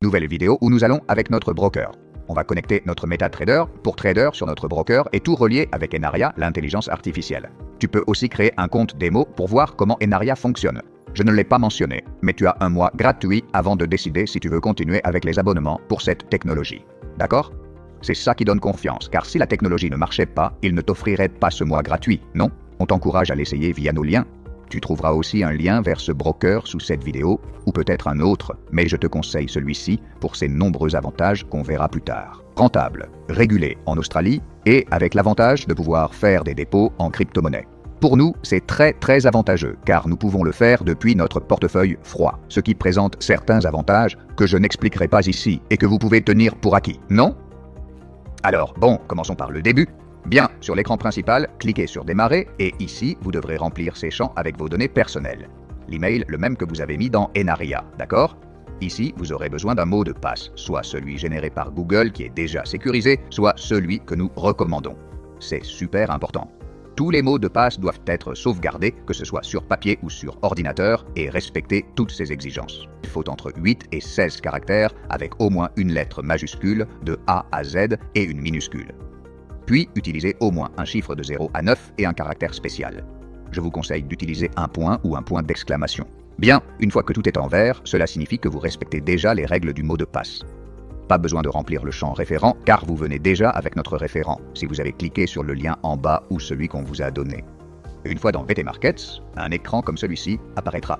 Nouvelle vidéo où nous allons avec notre broker. On va connecter notre MetaTrader pour trader sur notre broker et tout relier avec Enaria, l'intelligence artificielle. Tu peux aussi créer un compte démo pour voir comment Enaria fonctionne. Je ne l'ai pas mentionné, mais tu as un mois gratuit avant de décider si tu veux continuer avec les abonnements pour cette technologie. D'accord ? C'est ça qui donne confiance, car si la technologie ne marchait pas, il ne t'offrirait pas ce mois gratuit, non ? On t'encourage à l'essayer via nos liens. Tu trouveras aussi un lien vers ce broker sous cette vidéo, ou peut-être un autre, mais je te conseille celui-ci pour ses nombreux avantages qu'on verra plus tard. Rentable, régulé en Australie, et avec l'avantage de pouvoir faire des dépôts en crypto-monnaie. Pour nous, c'est très avantageux, car nous pouvons le faire depuis notre portefeuille froid, ce qui présente certains avantages que je n'expliquerai pas ici et que vous pouvez tenir pour acquis, non ? Alors, bon, commençons par le début. Bien, sur l'écran principal, cliquez sur Démarrer et ici, vous devrez remplir ces champs avec vos données personnelles. L'email, le même que vous avez mis dans Enaria, d'accord ? Ici, vous aurez besoin d'un mot de passe, soit celui généré par Google qui est déjà sécurisé, soit celui que nous recommandons. C'est super important. Tous les mots de passe doivent être sauvegardés, que ce soit sur papier ou sur ordinateur, et respecter toutes ces exigences. Il faut entre 8 et 16 caractères avec au moins une lettre majuscule de A à Z et une minuscule. Puis, utilisez au moins un chiffre de 0 à 9 et un caractère spécial. Je vous conseille d'utiliser un point ou un point d'exclamation. Bien, une fois que tout est en vert, cela signifie que vous respectez déjà les règles du mot de passe. Pas besoin de remplir le champ référent, car vous venez déjà avec notre référent, si vous avez cliqué sur le lien en bas ou celui qu'on vous a donné. Une fois dans VT Markets, un écran comme celui-ci apparaîtra.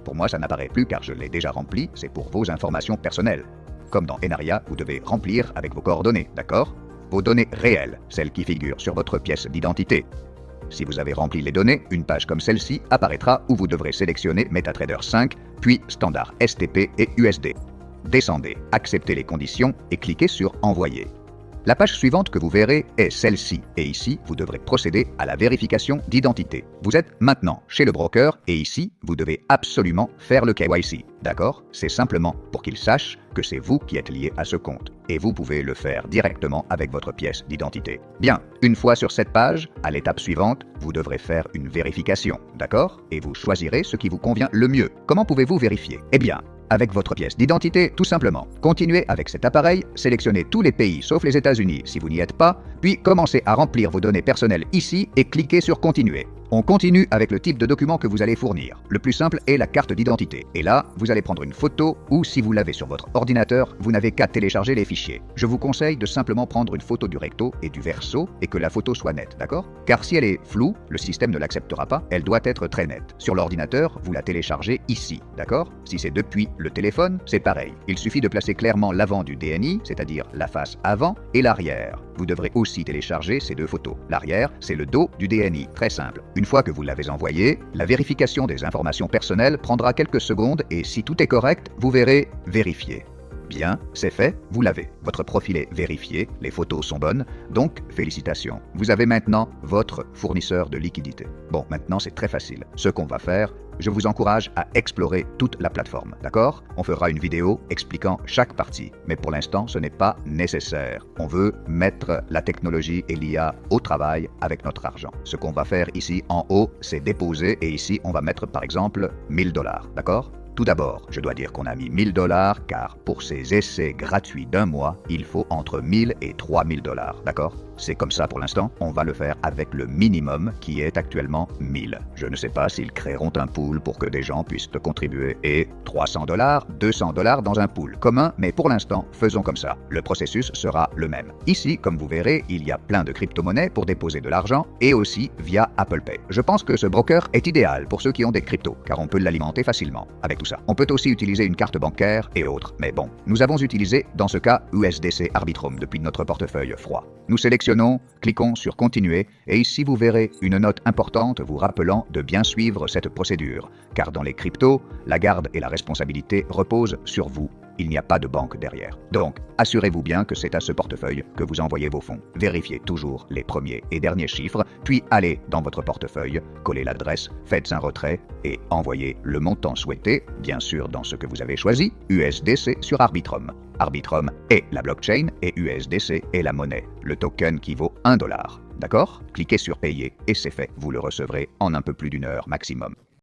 Pour moi, ça n'apparaît plus car je l'ai déjà rempli, c'est pour vos informations personnelles. Comme dans Enaria, vous devez remplir avec vos coordonnées, d'accord ? Vos données réelles, celles qui figurent sur votre pièce d'identité. Si vous avez rempli les données, une page comme celle-ci apparaîtra où vous devrez sélectionner MetaTrader 5, puis Standard STP et USD. Descendez, acceptez les conditions et cliquez sur Envoyer. La page suivante que vous verrez est celle-ci, et ici, vous devrez procéder à la vérification d'identité. Vous êtes maintenant chez le broker, et ici, vous devez absolument faire le KYC, d'accord ? C'est simplement pour qu'il sache que c'est vous qui êtes lié à ce compte, et vous pouvez le faire directement avec votre pièce d'identité. Bien, une fois sur cette page, à l'étape suivante, vous devrez faire une vérification, d'accord ? Et vous choisirez ce qui vous convient le mieux. Comment pouvez-vous vérifier ? Eh bien, avec votre pièce d'identité, tout simplement. Continuez avec cet appareil, sélectionnez tous les pays sauf les États-Unis si vous n'y êtes pas, puis commencez à remplir vos données personnelles ici et cliquez sur Continuer. On continue avec le type de document que vous allez fournir. Le plus simple est la carte d'identité. Et là, vous allez prendre une photo ou si vous l'avez sur votre ordinateur, vous n'avez qu'à télécharger les fichiers. Je vous conseille de simplement prendre une photo du recto et du verso et que la photo soit nette, d'accord ? Car si elle est floue, le système ne l'acceptera pas, elle doit être très nette. Sur l'ordinateur, vous la téléchargez ici, d'accord ? Si c'est depuis le téléphone, c'est pareil. Il suffit de placer clairement l'avant du DNI, c'est-à-dire la face avant, et l'arrière. Vous devrez aussi télécharger ces deux photos. L'arrière, c'est le dos du DNI, très simple. Une fois que vous l'avez envoyé, la vérification des informations personnelles prendra quelques secondes et si tout est correct, vous verrez « Vérifier ». Bien, c'est fait, vous l'avez. Votre profil est vérifié, les photos sont bonnes, donc félicitations. Vous avez maintenant votre fournisseur de liquidité. Bon, maintenant c'est très facile. Ce qu'on va faire, je vous encourage à explorer toute la plateforme, d'accord ? On fera une vidéo expliquant chaque partie, mais pour l'instant ce n'est pas nécessaire. On veut mettre la technologie et l'IA au travail avec notre argent. Ce qu'on va faire ici en haut, c'est déposer et ici on va mettre par exemple 1000 $, d'accord ? Tout d'abord, je dois dire qu'on a mis 1000 $ car pour ces essais gratuits d'un mois, il faut entre 1000 et 3000 $, d'accord ? C'est comme ça pour l'instant, on va le faire avec le minimum qui est actuellement 1000. Je ne sais pas s'ils créeront un pool pour que des gens puissent contribuer et 300 $, 200 $ dans un pool commun, mais pour l'instant, faisons comme ça. Le processus sera le même. Ici, comme vous verrez, il y a plein de crypto-monnaies pour déposer de l'argent et aussi via Apple Pay. Je pense que ce broker est idéal pour ceux qui ont des cryptos, car on peut l'alimenter facilement avec tout ça. On peut aussi utiliser une carte bancaire et autres, mais bon, nous avons utilisé dans ce cas USDC Arbitrum depuis notre portefeuille froid. Nous sélectionnons, cliquons sur Continuer et ici vous verrez une note importante vous rappelant de bien suivre cette procédure, car dans les cryptos, la garde et la responsabilité reposent sur vous. Il n'y a pas de banque derrière. Donc, assurez-vous bien que c'est à ce portefeuille que vous envoyez vos fonds. Vérifiez toujours les premiers et derniers chiffres, puis allez dans votre portefeuille, collez l'adresse, faites un retrait et envoyez le montant souhaité, bien sûr dans ce que vous avez choisi, USDC sur Arbitrum. Arbitrum est la blockchain et USDC est la monnaie, le token qui vaut $1. D'accord ? Cliquez sur Payer et c'est fait, vous le recevrez en un peu plus d'1 heure maximum.